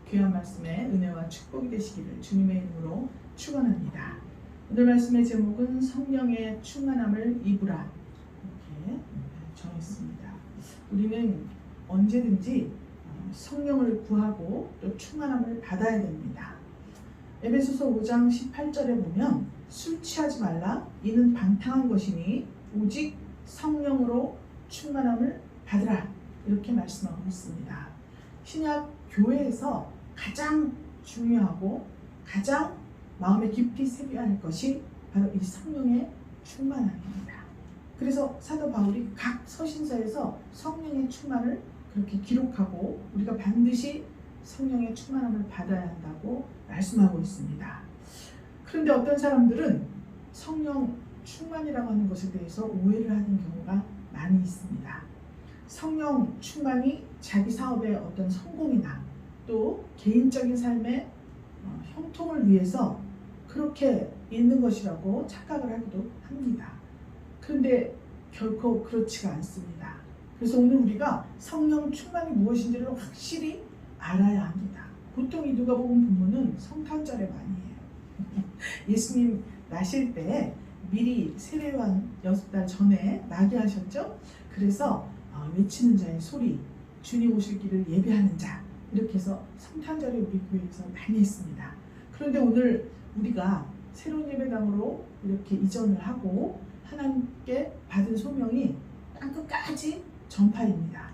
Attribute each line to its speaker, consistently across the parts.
Speaker 1: 귀한 말씀에 은혜와 축복이 되시기를 주님의 이름으로 축원합니다. 오늘 말씀의 제목은 성령의 충만함을 입으라 이렇게 정했습니다. 우리는 언제든지 성령을 구하고 또 충만함을 받아야 됩니다. 에베소서 5장 18절에 보면 술 취하지 말라 이는 방탕한 것이니 오직 성령으로 충만함을 받으라 이렇게 말씀하고 있습니다. 신약 교회에서 가장 중요하고 가장 마음에 깊이 새겨야 할 것이 바로 이 성령의 충만함입니다. 그래서 사도 바울이 각 서신서에서 성령의 충만을 그렇게 기록하고 우리가 반드시 성령의 충만함을 받아야 한다고 말씀하고 있습니다. 그런데 어떤 사람들은 성령 충만이라고 하는 것에 대해서 오해를 하는 경우가 많이 있습니다. 성령 충만이 자기 사업의 어떤 성공이나 또 개인적인 삶의 형통을 위해서 그렇게 있는 것이라고 착각을 하기도 합니다. 그런데 결코 그렇지가 않습니다. 그래서 오늘 우리가 성령 충만이 무엇인지를 확실히 알아야 합니다. 보통 이 누가복음 본문은 성탄절에 많이 해요. 예수님 나실 때 미리 세례요한 6달 전에 나게 하셨죠. 그래서 외치는 자의 소리, 주님 오실 길을 예배하는 자 이렇게 해서 성탄절에 우리 교회에서 많이 했습니다. 그런데 오늘 우리가 새로운 예배당으로 이렇게 이전을 하고 하나님께 받은 소명이 땅끝까지 전파입니다.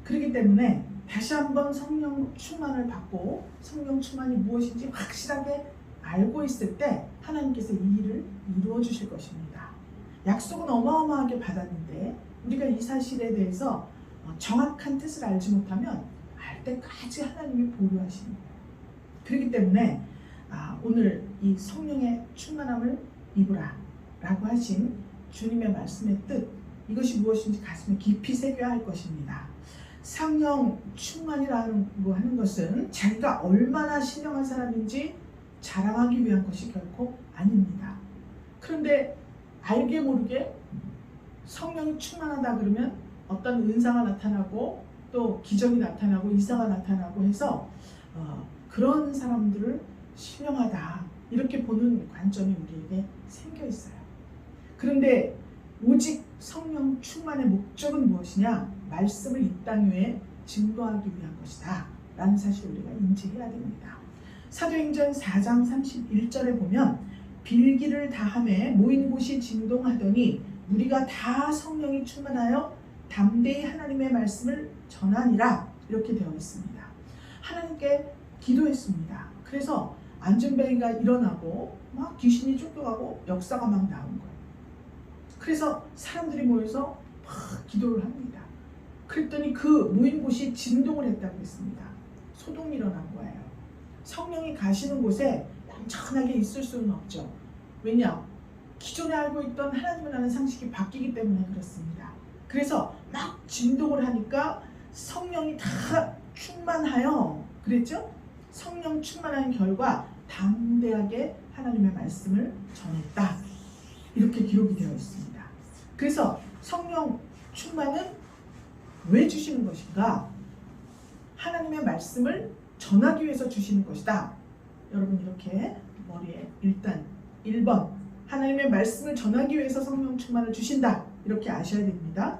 Speaker 1: 그렇기 때문에 다시 한번 성령 충만을 받고 성령 충만이 무엇인지 확실하게 알고 있을 때 하나님께서 이 일을 이루어 주실 것입니다. 약속은 어마어마하게 받았는데 우리가 이 사실에 대해서 정확한 뜻을 알지 못하면 알 때까지 하나님이 보류하십니다. 그렇기 때문에 오늘 이 성령의 충만함을 입으라 라고 하신 주님의 말씀의 뜻, 이것이 무엇인지 가슴에 깊이 새겨야 할 것입니다. 성령 충만이라는 하는 것은 자기가 얼마나 신령한 사람인지 자랑하기 위한 것이 결코 아닙니다. 그런데 알게 모르게 성령이 충만하다 그러면 어떤 은사가 나타나고 또 기적이 나타나고 이사가 나타나고 해서 그런 사람들을 신령하다 이렇게 보는 관점이 우리에게 생겨 있어요. 그런데 오직 성령 충만의 목적은 무엇이냐? 말씀을 이 땅 위에 증거하기 위한 것이다 라는 사실을 우리가 인지해야 됩니다. 사도행전 4장 31절에 보면 빌기를 다하매 모인 곳이 진동하더니 무리가 다 성령이 충만하여 담대히 하나님의 말씀을 전하니라 이렇게 되어 있습니다. 하나님께 기도했습니다. 그래서 안전벨리가 일어나고 막 귀신이 쫓겨가고 역사가 막 나온 거예요. 그래서 사람들이 모여서 막 기도를 합니다. 그랬더니 그 모인 곳이 진동을 했다고 했습니다. 소동이 일어난 거예요. 성령이 가시는 곳에 얌전하게 있을 수는 없죠. 왜냐? 기존에 알고 있던 하나님을 아는 상식이 바뀌기 때문에 그렇습니다. 그래서 막 진동을 하니까 성령이 다 충만하여 그랬죠? 성령 충만한 결과 담대하게 하나님의 말씀을 전했다. 이렇게 기록이 되어 있습니다. 그래서 성령 충만은 왜 주시는 것인가? 하나님의 말씀을 전하기 위해서 주시는 것이다. 여러분 이렇게 머리에 일단 1번 하나님의 말씀을 전하기 위해서 성령 충만을 주신다. 이렇게 아셔야 됩니다.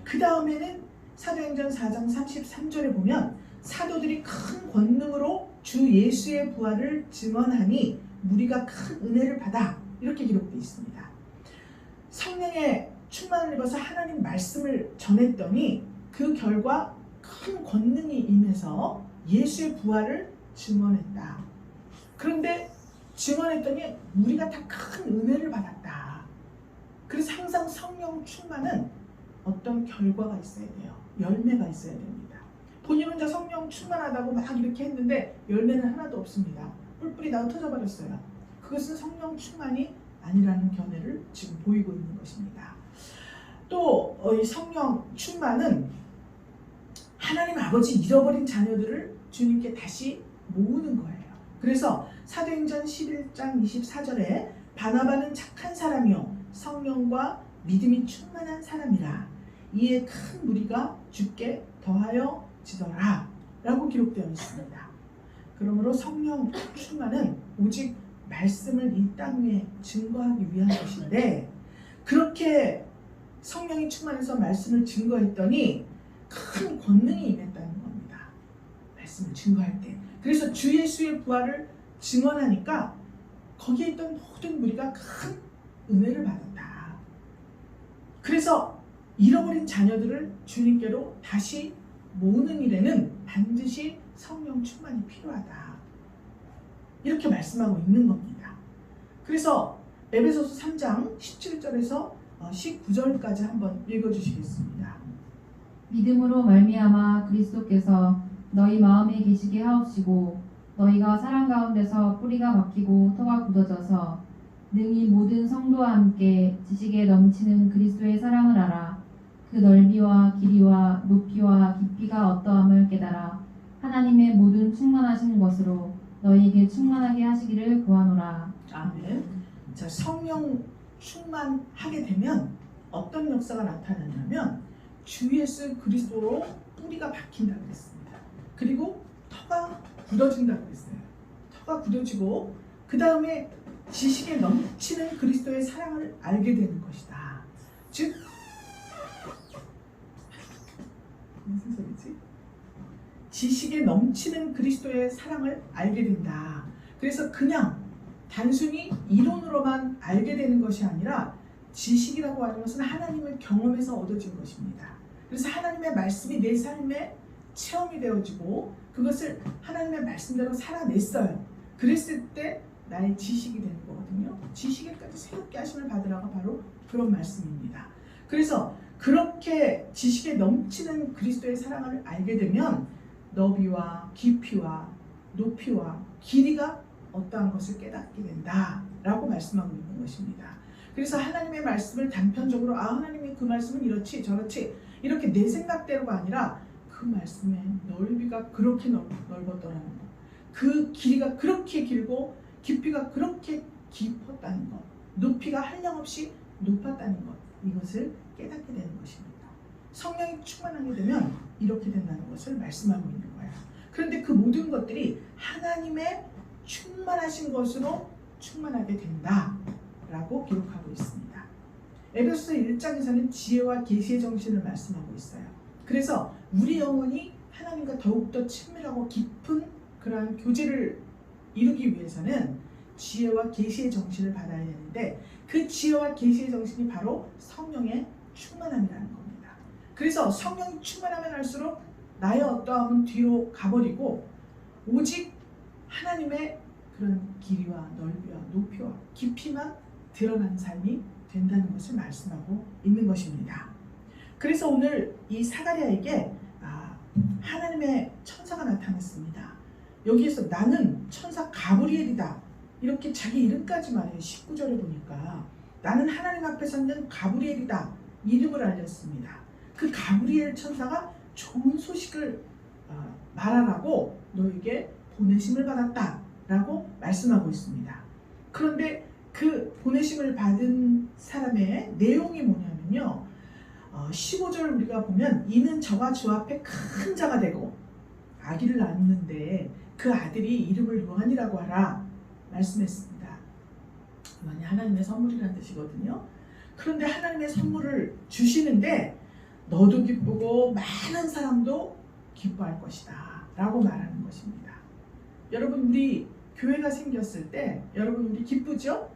Speaker 1: 그 다음에는 사도행전 4장 33절에 보면 사도들이 큰 권능으로 주 예수의 부활을 증언하니 무리가 큰 은혜를 받아 이렇게 기록되어 있습니다. 성령의 충만을 입어서 하나님 말씀을 전했더니 그 결과 큰 권능이 임해서 예수의 부활을 증언했다. 그런데 증언했더니 우리가 다 큰 은혜를 받았다. 그래서 항상 성령 충만은 어떤 결과가 있어야 돼요. 열매가 있어야 됩니다. 본인 혼자 성령 충만하다고 막 이렇게 했는데 열매는 하나도 없습니다. 뿔뿔이 나고 터져버렸어요. 그것은 성령 충만이 아니라는 견해를 지금 보이고 있는 것입니다. 또 이 성령 충만은 하나님 아버지 잃어버린 자녀들을 주님께 다시 모으는 거예요. 그래서 사도행전 11장 24절에 바나바는 착한 사람이요 성령과 믿음이 충만한 사람이라 이에 큰 무리가 주께 더하여 지더라 라고 기록되어 있습니다. 그러므로 성령 충만은 오직 말씀을 이 땅 위에 증거하기 위한 것인데, 그렇게 성령이 충만해서 말씀을 증거했더니 큰 권능이 임했다는 겁니다. 말씀을 증거할 때. 그래서 주 예수의 부활을 증언하니까 거기에 있던 모든 무리가 큰 은혜를 받았다. 그래서 잃어버린 자녀들을 주님께로 다시 모으는 일에는 반드시 성령 충만이 필요하다. 이렇게 말씀하고 있는 겁니다. 그래서 에베소서 3장 17절에서 19절까지 한번 읽어주시겠습니다.
Speaker 2: 믿음으로 말미암아 그리스도께서 너희 마음에 계시게 하옵시고 너희가 사랑 가운데서 뿌리가 박히고 터가 굳어져서 능히 모든 성도와 함께 지식에 넘치는 그리스도의 사랑을 알아 그 넓이와 길이와 높이와 깊이가 어떠함을 깨달아 하나님의 모든 충만하신 것으로 너희에게 충만하게 하시기를 구하노라.
Speaker 1: 아멘. 자, 성령 충만하게 되면 어떤 역사가 나타나냐면 주 예수 그리스도로 뿌리가 박힌다고 했습니다. 그리고 터가 굳어진다고 했어요. 터가 굳어지고 그 다음에 지식에 넘치는 그리스도의 사랑을 알게 되는 것이다. 즉 무슨 소리지? 지식에 넘치는 그리스도의 사랑을 알게 된다. 그래서 그냥 단순히 이론으로만 알게 되는 것이 아니라 지식이라고 하는 것은 하나님을 경험해서 얻어진 것입니다. 그래서 하나님의 말씀이 내 삶에 체험이 되어지고 그것을 하나님의 말씀대로 살아냈어요. 그랬을 때 나의 지식이 되는 거거든요. 지식에까지 새롭게 하심을 받으라가 바로 그런 말씀입니다. 그래서 그렇게 지식에 넘치는 그리스도의 사랑을 알게 되면 너비와 깊이와 높이와 길이가 어떠한 것을 깨닫게 된다라고 말씀하고 있는 것입니다. 그래서 하나님의 말씀을 단편적으로 하나님이 그 말씀은 이렇지 저렇지 이렇게 내 생각대로가 아니라 그 말씀의 넓이가 그렇게 넓었더라는 것, 그 길이가 그렇게 길고 깊이가 그렇게 깊었다는 것, 높이가 한량없이 높았다는 것, 이것을 깨닫게 되는 것입니다. 성령이 충만하게 되면 이렇게 된다는 것을 말씀하고 있는 거예요. 그런데 그 모든 것들이 하나님의 충만하신 것으로 충만하게 된다라고 기록하고 있습니다. 에베소서 1장에서는 지혜와 계시의 정신을 말씀하고 있어요. 그래서 우리 영혼이 하나님과 더욱더 친밀하고 깊은 그러한 교제를 이루기 위해서는 지혜와 계시의 정신을 받아야 되는데 그 지혜와 계시의 정신이 바로 성령의 충만함이라는 겁니다. 그래서 성령이 충만하면 할수록 나의 어떠함은 뒤로 가버리고 오직 하나님의 그런 길이와 넓이와 높이와 깊이만 드러나는 삶이 된다는 것을 말씀하고 있는 것입니다. 그래서 오늘 이 사가랴에게 하나님의 천사가 나타났습니다. 여기에서 나는 천사 가브리엘이다 이렇게 자기 이름까지 말해요. 19절에 보니까 나는 하나님 앞에 서는 가브리엘이다 이름을 알렸습니다. 그 가브리엘 천사가 좋은 소식을 말하라고 너에게 보내심을 받았다 라고 말씀하고 있습니다. 그런데 그 보내심을 받은 사람의 내용이 뭐냐면요, 15절 우리가 보면 이는 저가 주 앞에 큰 자가 되고 아기를 낳았는데 그 아들이 이름을 요한이라고 하라 말씀했습니다. 요한이 하나님의 선물이라는 뜻이거든요. 그런데 하나님의 선물을 주시는데 너도 기쁘고 많은 사람도 기뻐할 것이다 라고 말하는 것입니다. 여러분, 우리 교회가 생겼을 때 여러분 우리 기쁘죠?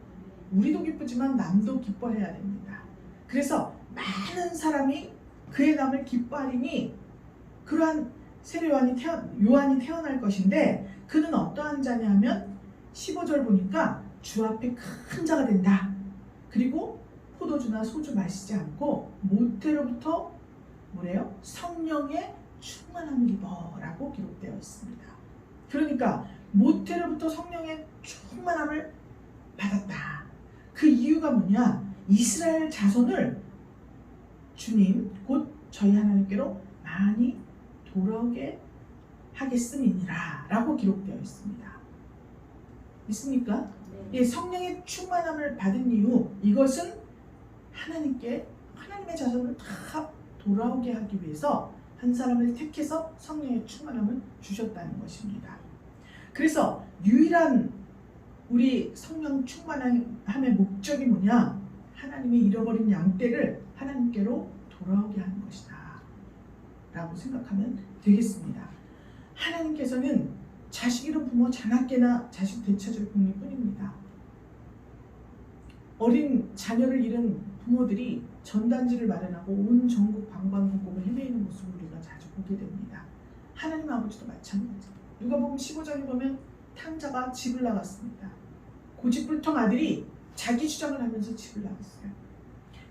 Speaker 1: 우리도 기쁘지만 남도 기뻐해야 됩니다. 그래서 많은 사람이 그의 남을 기뻐하리니 그러한 세례 요한이 태어날 것인데 그는 어떠한 자냐면 15절 보니까 주 앞에 큰 자가 된다. 그리고 포도주나 소주 마시지 않고 모태로부터 뭐래요? 성령의 충만함을 입어라고 기록되어 있습니다. 그러니까 모태로부터 성령의 충만함을 받았다. 그 이유가 뭐냐? 이스라엘 자손을 주님 곧 저희 하나님께로 많이 돌아오게 하겠음이니라 라고 기록되어 있습니다. 있습니까? 네. 성령의 충만함을 받은 이유, 이것은 하나님의 자손을 다 돌아오게 하기 위해서 한 사람을 택해서 성령의 충만함을 주셨다는 것입니다. 그래서 유일한 우리 성령 충만함의 목적이 뭐냐? 하나님의 잃어버린 양떼를 하나님께로 돌아오게 하는 것이다 라고 생각하면 되겠습니다. 하나님께서는 자식 잃은 부모 자나깨나 자식 되찾을 공리뿐입니다. 어린 자녀를 잃은 부모들이 전단지를 마련하고 온 전국 방방곡곡을 헤매이는 모습을 우리가 자주 보게 됩니다. 하나님 아버지도 마찬가지. 누가복음 15장에 보면 탕자가 집을 나갔습니다. 고집불통 아들이 자기 주장을 하면서 집을 나갔어요.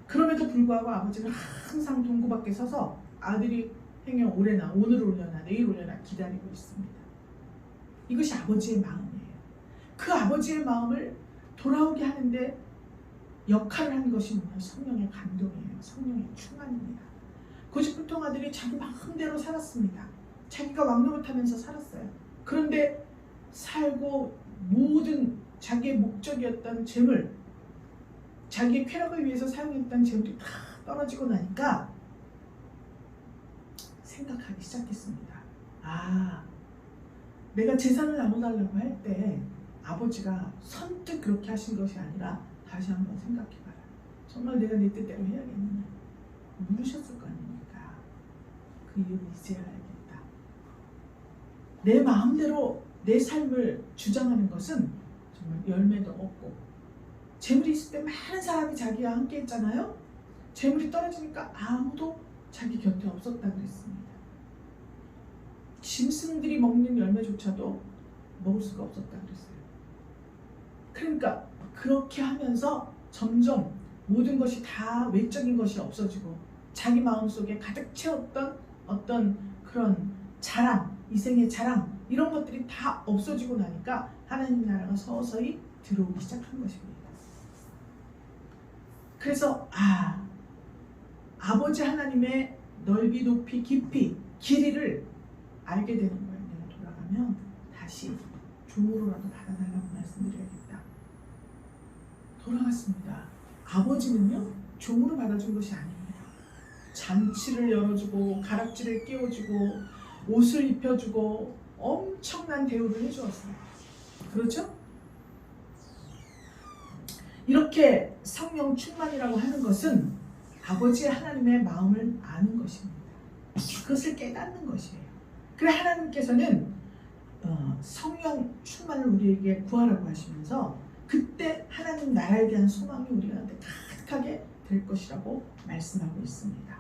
Speaker 1: 그럼에도 불구하고 아버지는 항상 동구 밖에 서서 아들이 행여 올해나 오늘 올려나 내일 올려나 기다리고 있습니다. 이것이 아버지의 마음이에요. 그 아버지의 마음을 돌아오게 하는데 역할을 한 것이 뭐냐? 성령의 감동이에요. 성령의 충만입니다. 고집불통 아들이 자기 마음대로 살았습니다. 자기가 왕노릇하면서 살았어요. 그런데 살고 모든 자기의 목적이었던 재물, 자기의 쾌락을 위해서 사용했던 재물이 다 떨어지고 나니까 생각하기 시작했습니다. 아, 내가 재산을 나눠달라고 할 때 아버지가 선뜻 그렇게 하신 것이 아니라 다시 한번 생각해봐라. 정말 내가 내 뜻대로 해야겠느냐. 물으셨을 거 아닙니까? 그 이유를 이제야 알겠다. 내 마음대로 내 삶을 주장하는 것은 정말 열매도 없고, 재물이 있을 때 많은 사람이 자기와 함께 했잖아요. 재물이 떨어지니까 아무도 자기 곁에 없었다 그랬습니다. 짐승들이 먹는 열매조차도 먹을 수가 없었다 그랬어요. 그러니까 그렇게 하면서 점점 모든 것이 다 외적인 것이 없어지고 자기 마음속에 가득 채웠던 어떤 그런 자랑, 이생의 자랑 이런 것들이 다 없어지고 나니까 하나님 나라가 서서히 들어오기 시작한 것입니다. 그래서 아버지 하나님의 넓이 높이 깊이 길이를 알게 되는 거예요. 내가 돌아가면 다시 종으로라도 받아달라고 말씀드려야겠다. 돌아갔습니다. 아버지는요 종으로 받아준 것이 아닙니다. 잔치를 열어주고 가락지를 끼워주고 옷을 입혀주고 엄청난 대우를 해주었어요. 그렇죠? 이렇게 성령 충만이라고 하는 것은 아버지 하나님의 마음을 아는 것입니다. 그것을 깨닫는 것이에요. 그래 하나님께서는 성령 충만을 우리에게 구하라고 하시면서 그때 하나님 나라에 대한 소망이 우리한테 가득하게 될 것이라고 말씀하고 있습니다.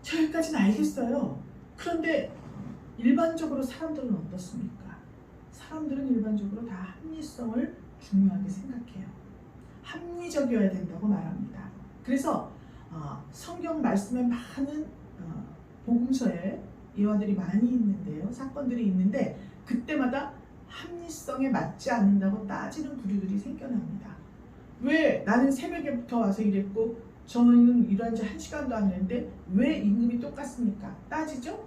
Speaker 1: 저 여기까지는 알겠어요. 그런데 일반적으로 사람들은 어떻습니까? 사람들은 일반적으로 다 합리성을 중요하게 생각해요. 합리적이어야 된다고 말합니다. 그래서 성경 말씀에 많은 복음서에 예화들이 많이 있는데요. 사건들이 있는데 그때마다 합리성에 맞지 않는다고 따지는 부류들이 생겨납니다. 왜 나는 새벽에부터 와서 일했고 저는 일한 지 1시간도 안 됐는데 왜 임금이 똑같습니까? 따지죠?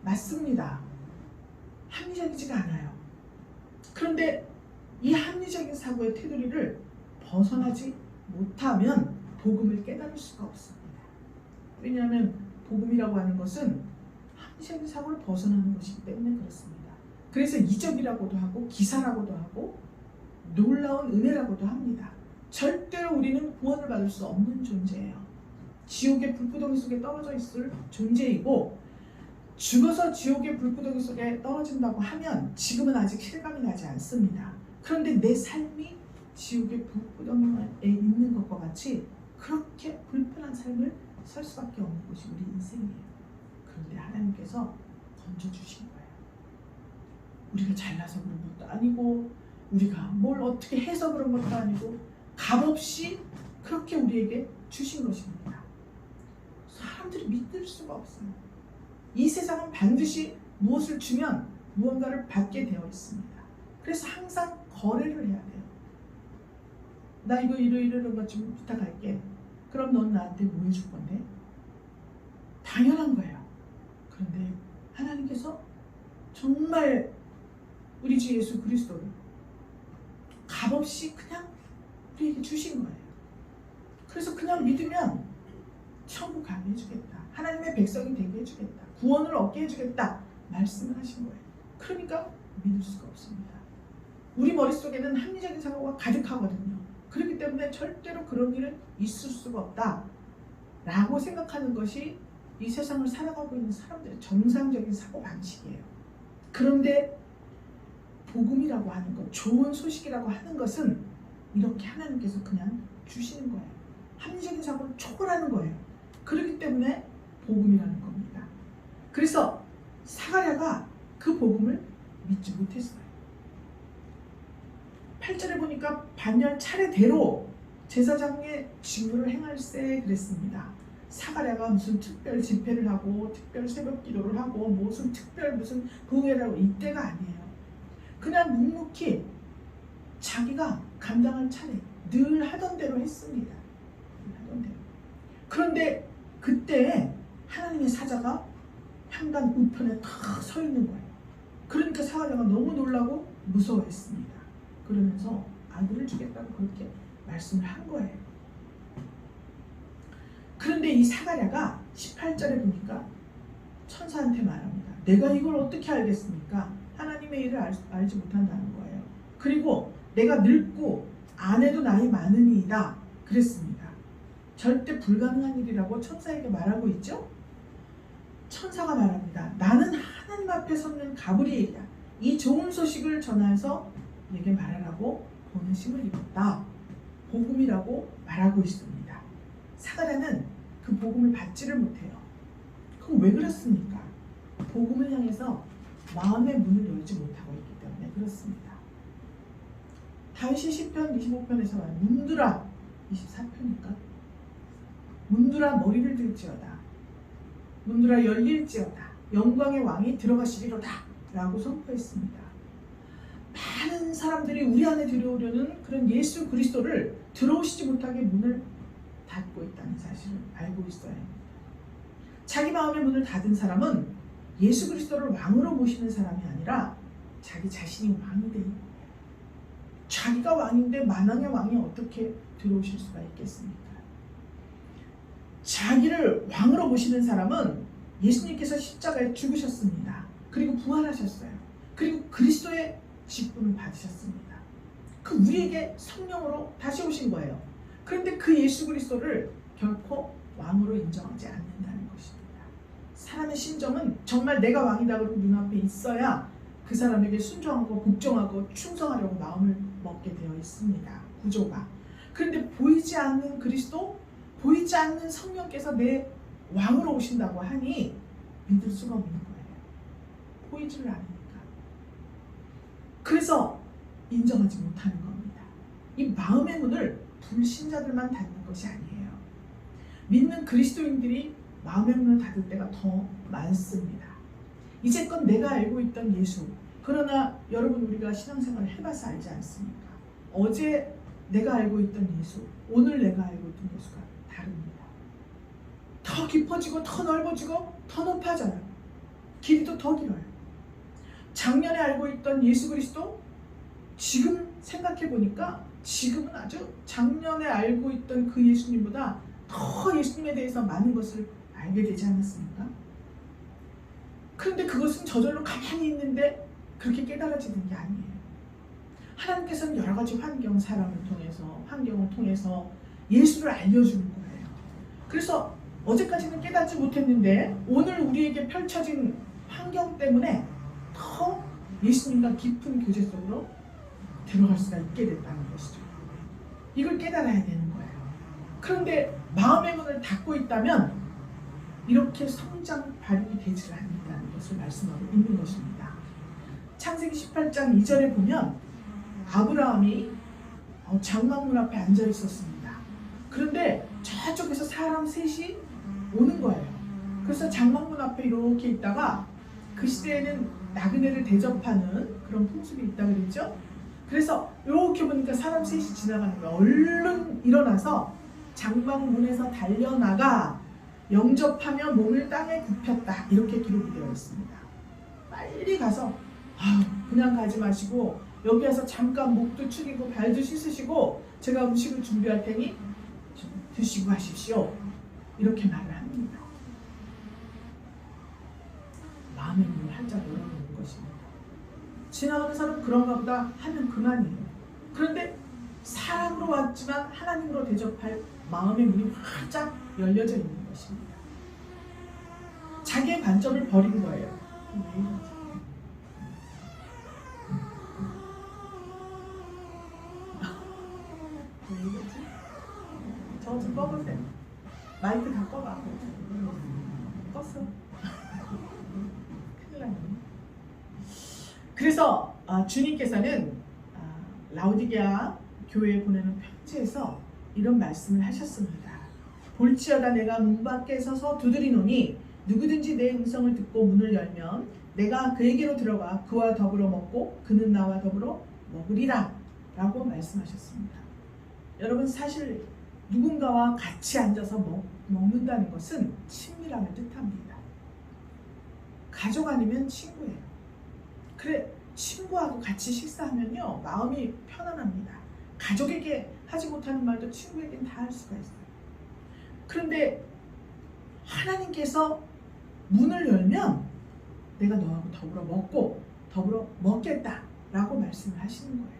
Speaker 1: 맞습니다. 합리적이지가 않아요. 그런데 이 합리적인 사고의 테두리를 벗어나지 못하면 복음을 깨달을 수가 없습니다. 왜냐하면 복음이라고 하는 것은 합리적인 사고를 벗어나는 것이기 때문에 그렇습니다. 그래서 이적이라고도 하고 기사라고도 하고 놀라운 은혜라고도 합니다. 절대로 우리는 구원을 받을 수 없는 존재예요. 지옥의 불구덩이 속에 떨어져 있을 존재이고 죽어서 지옥의 불구덩이 속에 떨어진다고 하면 지금은 아직 실감이 나지 않습니다. 그런데 내 삶이 지옥의 불구덩이에 있는 것과 같이 그렇게 불편한 삶을 살 수밖에 없는 것이 우리 인생이에요. 그런데 하나님께서 건져주신 거예요. 우리가 잘나서 그런 것도 아니고 우리가 뭘 어떻게 해서 그런 것도 아니고 값없이 그렇게 우리에게 주신 것입니다. 사람들이 믿을 수가 없어요. 이 세상은 반드시 무엇을 주면 무언가를 받게 되어 있습니다. 그래서 항상 거래를 해야 돼요. 나 이런 것 좀 부탁할게. 그럼 넌 나한테 뭐 해줄 건데? 당연한 거예요. 그런데 하나님께서 정말 우리 주 예수 그리스도를 값없이 그냥 우리에게 주신 거예요. 그래서 그냥 믿으면 천국 가게 해주겠다. 하나님의 백성이 되게 해주겠다. 구원을 얻게 해주겠다. 말씀을 하신 거예요. 그러니까 믿을 수가 없습니다. 우리 머릿속에는 합리적인 사고가 가득하거든요. 그렇기 때문에 절대로 그런 일은 있을 수가 없다 라고 생각하는 것이 이 세상을 살아가고 있는 사람들의 정상적인 사고방식이에요. 그런데 복음이라고 하는 것, 좋은 소식이라고 하는 것은 이렇게 하나님께서 그냥 주시는 거예요. 합리적인 사고를 초월하는 거예요. 그렇기 때문에 복음이라는 겁니다. 그래서 사가랴가 그 복음을 믿지 못했어요. 8절에 보니까 반년 차례대로 제사장의 직무를 행할세 그랬습니다. 사가랴가 무슨 특별 집회를 하고 특별 새벽 기도를 하고 무슨 특별 무슨 부회를 하고 이때가 아니에요. 그냥 묵묵히 자기가 감당할 차례 늘 하던 대로 했습니다. 하던 대로. 그런데 그때 하나님의 사자가 향단 우편에 탁 서 있는 거예요. 그러니까 사가랴가 너무 놀라고 무서워했습니다. 그러면서 아들을 주겠다고 그렇게 말씀을 한 거예요. 그런데 이 사가랴가 18절에 보니까 천사한테 말합니다. 내가 이걸 어떻게 알겠습니까? 하나님의 일을 알지 못한다는 거예요. 그리고 내가 늙고 아내도 나이 많으니이다 그랬습니다. 절대 불가능한 일이라고 천사에게 말하고 있죠. 천사가 말합니다. 나는 하나님 앞에 섰는 가브리엘이다. 이 좋은 소식을 전해서 내게 말하라고 보내심을 입었다. 복음이라고 말하고 있습니다. 사가랴는 그 복음을 받지를 못해요. 그럼 왜 그렇습니까? 복음을 향해서 마음의 문을 열지 못하고 있기 때문에 그렇습니다. 다윗이 시편 25편에서 말하는 문들아 24편인가? 문들아 머리를 들지어다. 문들아 열릴지어다. 영광의 왕이 들어가시리로다 라고 선포했습니다. 많은 사람들이 우리 안에 들어오려는 그런 예수 그리스도를 들어오시지 못하게 문을 닫고 있다는 사실을 알고 있어야 합니다. 자기 마음의 문을 닫은 사람은 예수 그리스도를 왕으로 모시는 사람이 아니라 자기 자신이 왕이 돼 있는 거예요. 자기가 왕인데 만왕의 왕이 어떻게 들어오실 수가 있겠습니까? 자기를 왕으로 모시는 사람은 예수님께서 십자가에 죽으셨습니다. 그리고 부활하셨어요. 그리고 그리스도의 직분을 받으셨습니다. 그 우리에게 성령으로 다시 오신 거예요. 그런데 그 예수 그리스도를 결코 왕으로 인정하지 않는다는 것입니다. 사람의 심정은 정말 내가 왕이다 그러고 눈앞에 있어야 그 사람에게 순종하고 복종하고 충성하려고 마음을 먹게 되어 있습니다. 구조가. 그런데 보이지 않는 그리스도, 보이지 않는 성령께서 내 왕으로 오신다고 하니 믿을 수가 없는 거예요. 보이지를 않으니까. 그래서 인정하지 못하는 겁니다. 이 마음의 문을 불신자들만 닫는 것이 아니에요. 믿는 그리스도인들이 마음의 문을 닫을 때가 더 많습니다. 이제껏 내가 알고 있던 예수, 그러나 여러분 우리가 신앙생활을 해봐서 알지 않습니까? 어제 내가 알고 있던 예수, 오늘 내가 알고 있던 예수가 다릅니다. 더 깊어지고 더 넓어지고 더 높아져요. 길이도 더 길어요. 작년에 알고 있던 예수 그리스도 지금 생각해보니까 지금은 아주 작년에 알고 있던 그 예수님보다 더 예수님에 대해서 많은 것을 알게 되지 않았습니까? 그런데 그것은 저절로 가만히 있는데 그렇게 깨달아지는 게 아니에요. 하나님께서는 여러 가지 환경을 통해서 예수를 알려주는 거예요. 그래서 어제까지는 깨닫지 못했는데 오늘 우리에게 펼쳐진 환경 때문에 더 예수님과 깊은 교제 속으로 들어갈 수가 있게 됐다는 것이죠. 이걸 깨달아야 되는 거예요. 그런데 마음의 문을 닫고 있다면 이렇게 성장 발육이 되지 않는다는 것을 말씀하고 있는 것입니다. 창세기 18장 2절에 보면 아브라함이 장막문 앞에 앉아 있었습니다. 그런데 저쪽에서 사람 셋이 오는 거예요. 그래서 장막문 앞에 이렇게 있다가 그 시대에는 나그네를 대접하는 그런 풍습이 있다고 그랬죠. 그래서 이렇게 보니까 사람 셋이 지나가는 거예요. 얼른 일어나서 장막문에서 달려나가 영접하며 몸을 땅에 굽혔다. 이렇게 기록이 되어 있습니다. 빨리 가서 그냥 가지 마시고 여기 와서 잠깐 목도 축이고 발도 씻으시고 제가 음식을 준비할 테니 좀 드시고 하십시오. 이렇게 말을 합니다. 마음의 문을 활짝 열어놓는 것입니다. 지나가는 사람 그런가 보다 하면 그만이에요. 그런데 사람으로 왔지만 하나님으로 대접할 마음의 문이 활짝 열려져 있는 것입니다. 자기의 관점을 버린 거예요. 왜 이러지? 왜 이러지? 저거 좀 꺼보세요. 마이크 다 꺼봐. 껐어. 큰일 났네. 그래서 주님께서는 라오디게아 교회에 보내는 편지에서 이런 말씀을 하셨습니다. 볼지어다 내가 문 밖에 서서 두드리노니 누구든지 내 음성을 듣고 문을 열면 내가 그에게로 들어가 그와 더불어 먹고 그는 나와 더불어 먹으리라 라고 말씀하셨습니다. 여러분, 사실 누군가와 같이 앉아서 먹는다는 것은 친밀함을 뜻합니다. 가족 아니면 친구예요. 그래, 친구하고 같이 식사하면요 마음이 편안합니다. 가족에게 하지 못하는 말도 친구에게는 다 할 수가 있어요. 그런데 하나님께서 문을 열면 내가 너하고 더불어 먹고 더불어 먹겠다 라고 말씀을 하시는 거예요.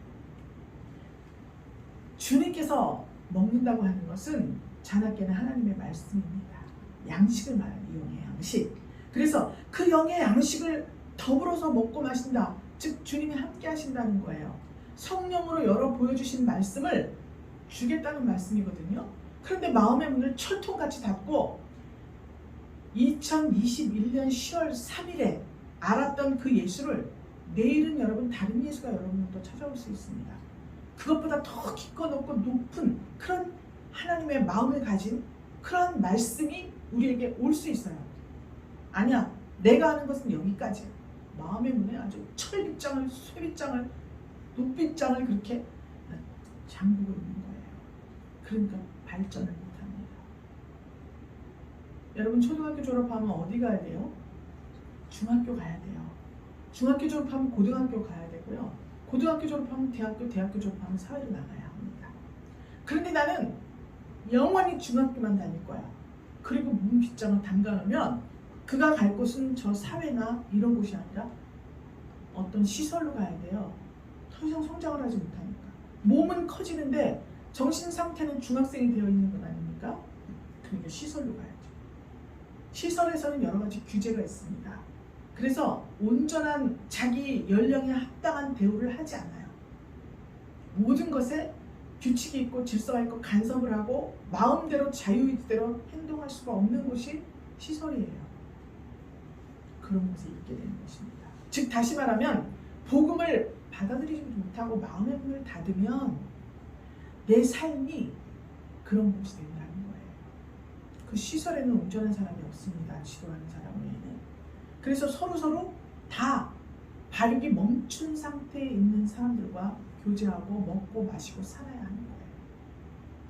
Speaker 1: 주님께서 먹는다고 하는 것은 자나깨나 하나님의 말씀입니다. 양식을 말하는 영의 양식. 그래서 그 영의 양식을 더불어서 먹고 마신다. 즉 주님이 함께 하신다는 거예요. 성령으로 열어 보여주신 말씀을 주겠다는 말씀이거든요. 그런데 마음의 문을 철통같이 닫고 2021년 10월 3일에 알았던 그 예수를 내일은 여러분 다른 예수가 여러분도 찾아올 수 있습니다. 그것보다 더 깊고 높고 높은 그런 하나님의 마음을 가진 그런 말씀이 우리에게 올 수 있어요. 아니야, 내가 하는 것은 여기까지야. 마음의 문에 아주 철빗장을, 쇠빗장을, 높빗장을 그렇게 잠그고 있는 거예요. 그러니까 발전을 못합니다. 여러분, 초등학교 졸업하면 어디 가야 돼요? 중학교 가야 돼요. 중학교 졸업하면 고등학교 가야 되고요. 고등학교 졸업하면 대학교, 대학교 졸업하면 사회로 나가야 합니다. 그런데 나는 영원히 중학교만 다닐 거야. 그리고 문빗장을 담가놓으면 그가 갈 곳은 저 사회나 이런 곳이 아니라 어떤 시설로 가야 돼요. 더 이상 성장을 하지 못하니까. 몸은 커지는데 정신 상태는 중학생이 되어 있는 건 아닙니까? 그러니까 시설로 가야죠. 시설에서는 여러 가지 규제가 있습니다. 그래서 온전한 자기 연령에 합당한 대우를 하지 않아요. 모든 것에 규칙이 있고 질서가 있고 간섭을 하고 마음대로 자유의지대로 행동할 수가 없는 곳이 시설이에요. 그런 곳에 있게 되는 것입니다. 즉 다시 말하면 복음을 받아들이지 못하고 마음의 문을 닫으면 내 삶이 그런 곳이 된다는 거예요. 그 시설에는 온전한 사람이 없습니다. 지도하는 사람 외에는. 그래서 서로 다 발육이 멈춘 상태에 있는 사람들과 교제하고 먹고 마시고 살아야 하는 거예요.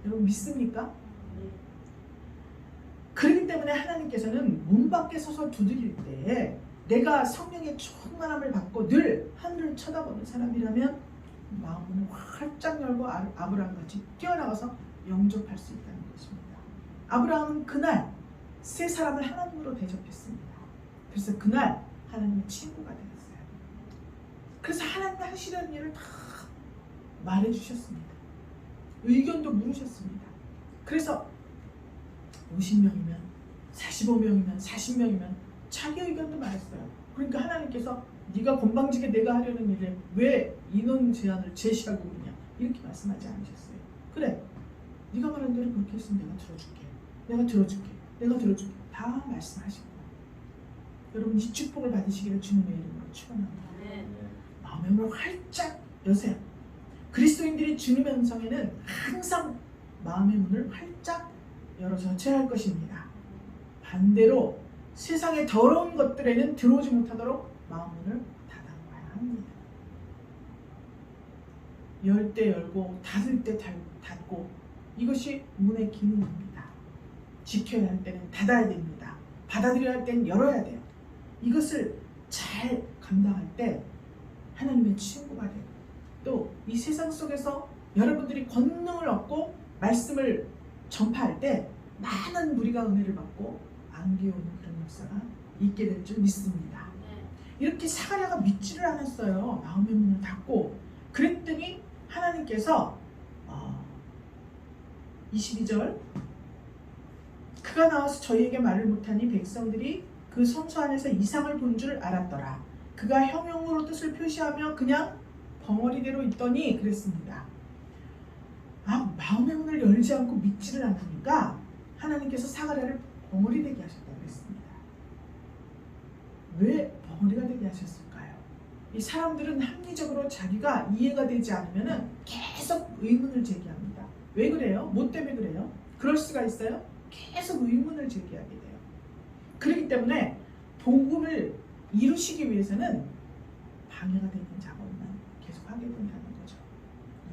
Speaker 1: 여러분 믿습니까? 그렇기 때문에 하나님께서는 문 밖에 서서 두드릴 때 내가 성령의 충만함을 받고 늘 하늘을 쳐다보는 사람이라면 마음을 활짝 열고 아브라함같이 뛰어나가서 영접할 수 있다는 것입니다. 아브라함은 그날 세 사람을 하나님으로 대접했습니다. 그래서 그날 하나님의 친구가 되었어요. 그래서 하나님이 하시려는 일을 다 말해주셨습니다. 의견도 물으셨습니다. 그래서 50명이면 45명이면 40명이면 자기 의견도 말했어요. 그러니까 하나님께서 네가 건방지게 내가 하려는 일에 왜 인원 제한을 제시하고 그러냐 이렇게 말씀하지 않으셨어요. 그래, 네가 말한 대로 그렇게 했으면 내가 들어줄게 다 말씀하신 거예요. 여러분 이 축복을 받으시기를 주님의 이름으로 축원합니다. 마음의 문을 활짝 여세요. 그리스도인들이 주님의 음성에는 항상 마음의 문을 활짝 열어 젖혀야 할 것입니다. 반대로 세상의 더러운 것들에는 들어오지 못하도록 마음문을 닫아놔야 합니다. 열 때 열고 닫을 때 닫고 이것이 문의 기능입니다. 지켜야 할 때는 닫아야 됩니다. 받아들여야 할 때는 열어야 돼요. 이것을 잘 감당할 때 하나님의 친구가 되고 또 이 세상 속에서 여러분들이 권능을 얻고 말씀을 전파할 때 많은 무리가 은혜를 받고 안개오는 그런 역사가 있게 될 줄 믿습니다. 이렇게 사가랴가 믿지를 않았어요. 마음의 문을 닫고. 그랬더니 하나님께서 22절 그가 나와서 저희에게 말을 못하니 백성들이 그 성소 안에서 이상을 본 줄 알았더라. 그가 형용으로 뜻을 표시하며 그냥 벙어리대로 있더니 그랬습니다. 마음의 문을 열지 않고 믿지를 않으니까 하나님께서 사가랴를 벙어리 되게 하셨다고 했습니다. 왜 벙어리가 되게 하셨을까요? 이 사람들은 합리적으로 자기가 이해가 되지 않으면 계속 의문을 제기합니다. 왜 그래요? 뭐 때문에 그래요? 그럴 수가 있어요? 계속 의문을 제기하게 돼요. 그렇기 때문에 복음을 이루시기 위해서는 방해가 되는 작업만 계속 하게 된다는 거죠.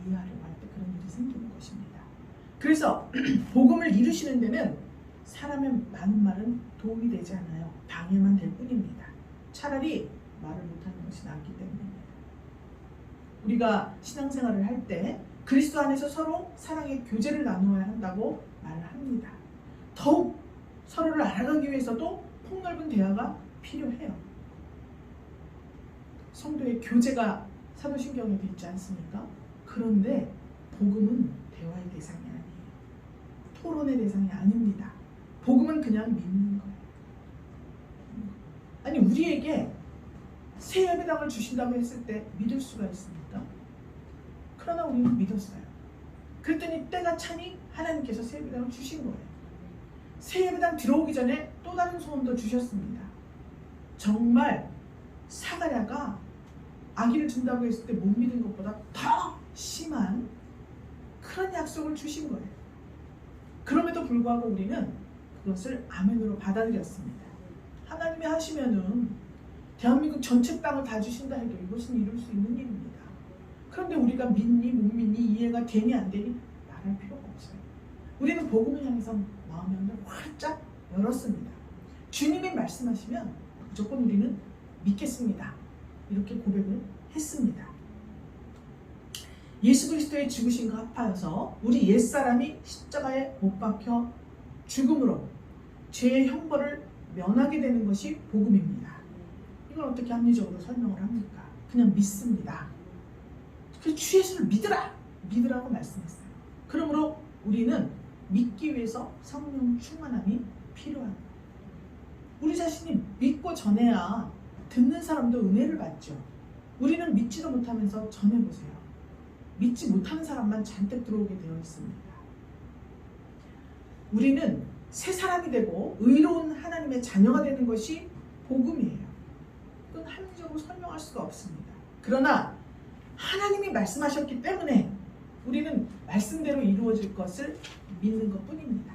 Speaker 1: 이해하려고 할 때 그런 일이 생기는 것입니다. 그래서 복음을 이루시는 데는 사람의 많은 말은 도움이 되지 않아요. 방해만 될 뿐입니다. 차라리 말을 못하는 것이 낫기 때문입니다. 우리가 신앙생활을 할 때 그리스도 안에서 서로 사랑의 교제를 나누어야 한다고 말을 합니다. 더욱 서로를 알아가기 위해서도 폭넓은 대화가 필요해요. 성도의 교제가 사도신경에도 있지 않습니까? 그런데 복음은 대화의 대상이 아니에요. 토론의 대상이 아닙니다. 복음은 그냥 믿는 거예요. 아니 우리에게 새 예배당을 주신다고 했을 때 믿을 수가 있습니까? 그러나 우리는 믿었어요. 그랬더니 때가 차니 하나님께서 새 예배당을 주신 거예요. 새 예배당 들어오기 전에 또 다른 소원도 주셨습니다. 정말 사가랴가 아기를 준다고 했을 때 못 믿은 것보다 더 심한 그런 약속을 주신 거예요. 그럼에도 불구하고 우리는 그것을 아멘으로 받아들였습니다. 하나님이 하시면은 대한민국 전체 땅을 다 주신다 해도 이것은 이룰 수 있는 일입니다. 그런데 우리가 믿니 못 믿니 이해가 되니 안 되니 말할 필요가 없어요. 우리는 복음을 향해서 마음의 문을 활짝 열었습니다. 주님이 말씀하시면 무조건 우리는 믿겠습니다. 이렇게 고백을 했습니다. 예수 그리스도의 죽으심과 합하여서 우리 옛사람이 십자가에 못 박혀 죽음으로 죄의 형벌을 면하게 되는 것이 복음입니다. 이걸 어떻게 합리적으로 설명을 합니까? 그냥 믿습니다. 그 주 예수를 믿으라고 말씀했어요. 그러므로 우리는 믿기 위해서 성령 충만함이 필요합니다. 우리 자신이 믿고 전해야 듣는 사람도 은혜를 받죠. 우리는 믿지도 못하면서 전해보세요. 믿지 못하는 사람만 잔뜩 들어오게 되어 있습니다. 우리는 새 사람이 되고 의로운 하나님의 자녀가 되는 것이 복음이에요. 그건 합리적으로 설명할 수가 없습니다. 그러나 하나님이 말씀하셨기 때문에 우리는 말씀대로 이루어질 것을 믿는 것뿐입니다.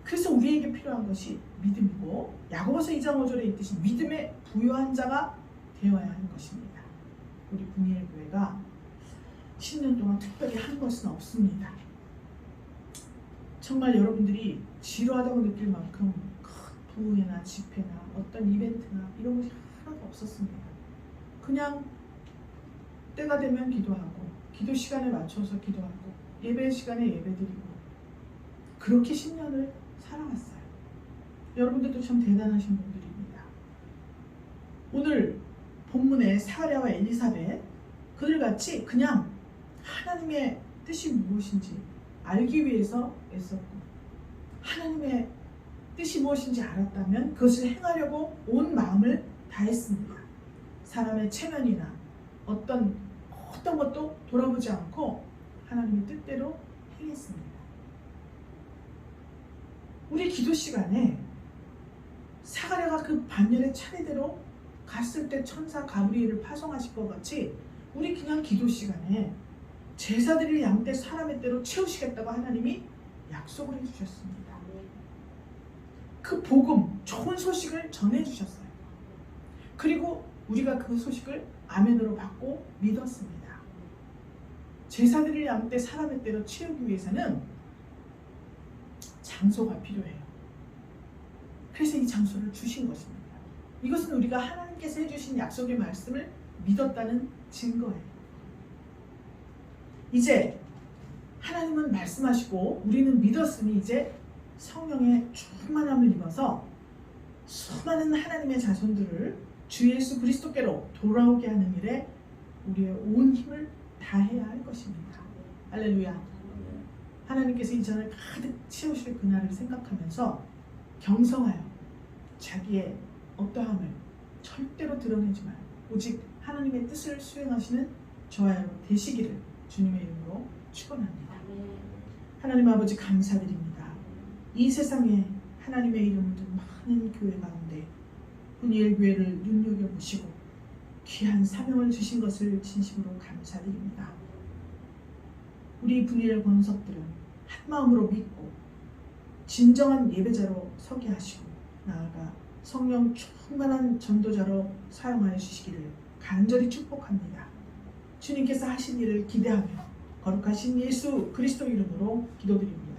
Speaker 1: 그래서 우리에게 필요한 것이 믿음이고 야고보서 2장 5절에 있듯이 믿음의 부요한 자가 되어야 하는 것입니다. 우리 분이엘 교회가 10년 동안 특별히 한 것은 없습니다. 정말 여러분들이 지루하다고 느낄 만큼 큰 부흥회나 집회나 어떤 이벤트나 이런 것이 하나도 없었습니다. 그냥 때가 되면 기도하고 기도 시간에 맞춰서 기도하고 예배 시간에 예배드리고 그렇게 10년을 살아왔어요. 여러분들도 참 대단하신 분들입니다. 오늘 본문의 사가랴와 엘리사벳 그들같이 그냥 하나님의 뜻이 무엇인지 알기 위해서 애썼고 하나님의 뜻이 무엇인지 알았다면 그것을 행하려고 온 마음을 다했습니다. 사람의 체면이나 어떤 것도 돌아보지 않고 하나님의 뜻대로 행했습니다. 우리 기도 시간에 사가랴가 그 반열의 차례대로 갔을 때 천사 가브리엘을 파송하실 것 같이 우리 그냥 기도 시간에 제사드릴 양떼 사람의 때로 채우시겠다고 하나님이 약속을 해주셨습니다. 그 복음, 좋은 소식을 전해주셨어요. 그리고 우리가 그 소식을 아멘으로 받고 믿었습니다. 제사드릴 양떼 사람의 때로 채우기 위해서는 장소가 필요해요. 그래서 이 장소를 주신 것입니다. 이것은 우리가 하나님께서 해주신 약속의 말씀을 믿었다는 증거예요. 이제 하나님은 말씀하시고 우리는 믿었으니 이제 성령의 충만함을 입어서 수많은 하나님의 자손들을 주 예수 그리스도께로 돌아오게 하는 일에 우리의 온 힘을 다해야 할 것입니다. 할렐루야. 하나님께서 이 잔을 가득 채우실 그날을 생각하면서 경성하여 자기의 어떠함을 절대로 드러내지 말고 오직 하나님의 뜻을 수행하시는 저와 여러분 되시기를 주님의 이름으로 축원합니다. 하나님 아버지 감사드립니다. 이 세상에 하나님의 이름을 둔 많은 교회 가운데 분이엘 교회를 눈여겨보시고 귀한 사명을 주신 것을 진심으로 감사드립니다. 우리 분이엘 권석들은 한마음으로 믿고 진정한 예배자로 서게 하시고 나아가 성령 충만한 전도자로 사용하여 주시기를 간절히 축복합니다. 주님께서 하신 일을 기대하며 거룩하신 예수 그리스도 이름으로 기도드립니다.